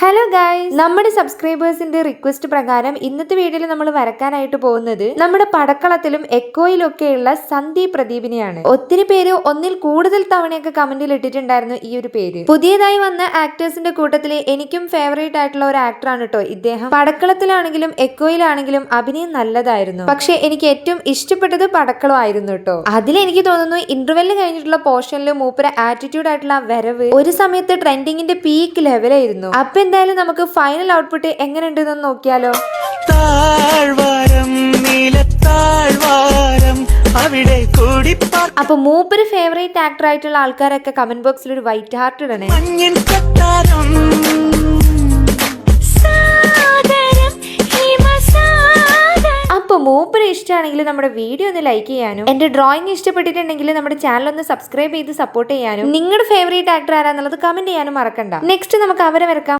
Hello guys, നമ്മുടെ സബ്സ്ക്രൈബേഴ്സിന്റെ request പ്രകാരം ഇന്നത്തെ വീഡിയോയിൽ നമ്മൾ വരക്കാനായിട്ട് പോകുന്നത് നമ്മുടെ പടക്കളത്തിലും എക്കോയിലും ഒക്കെയുള്ള സന്ദീപ് പ്രദീപിനെയാണ്. ഒത്തിരി പേര് ഒന്നിൽ കൂടുതൽ തവണയൊക്കെ കമന്റിൽ ഇട്ടിട്ടുണ്ടായിരുന്നു ഈ ഒരു പേര്. പുതിയതായി വന്ന ആക്ടേഴ്സിന്റെ കൂട്ടത്തിൽ എനിക്കും ഫേവറേറ്റ് ആയിട്ടുള്ള ഒരു ആക്ടറാണ് കേട്ടോ ഇദ്ദേഹം. പടക്കളത്തിലാണെങ്കിലും എക്കോയിലാണെങ്കിലും അഭിനയം നല്ലതായിരുന്നു. പക്ഷെ എനിക്ക് ഏറ്റവും ഇഷ്ടപ്പെട്ടത് പടക്കളമായിരുന്നു കേട്ടോ. അതിലെനിക്ക് തോന്നുന്നു ഇന്റർവെല്ലിൽ കഴിഞ്ഞിട്ടുള്ള പോർഷനിൽ മൂപ്പര ആറ്റിറ്റ്യൂഡ് ആയിട്ടുള്ള വരവ് ഒരു സമയത്ത് ട്രെൻഡിങ്ങിന്റെ പീക്ക് ലെവലായിരുന്നു. അപ്പൊ എന്തായാലും നമുക്ക് ഫൈനൽ ഔട്ട്പുട്ട് എങ്ങനെയുണ്ടെന്ന് നോക്കിയാലോ. അപ്പൊ മൂപ്പര് ഫേവറേറ്റ് ആക്ടർ ആയിട്ടുള്ള ആൾക്കാരൊക്കെ കമന്റ് ബോക്സിൽ ഒരു വൈറ്റ് ഹാർട്ട് ഇടണേ. അപ്പൊ മൂപ്പര് ഇഷ്ടമാണെങ്കിൽ നമ്മുടെ വീഡിയോ ഒന്ന് ലൈക്ക് ചെയ്യാനും എന്റെ ഡ്രോയിങ് ഇഷ്ടപ്പെട്ടിട്ടുണ്ടെങ്കിൽ നമ്മുടെ ചാനൽ ഒന്ന് സബ്സ്ക്രൈബ് ചെയ്ത് സപ്പോർട്ട് ചെയ്യാനും നിങ്ങളുടെ ഫേവറേറ്റ് ആക്ടർ ആരാന്നുള്ളത് കമന്റ് ചെയ്യാനും മറക്കണ്ട. നെക്സ്റ്റ് നമുക്ക് അവരെ വരക്കാം.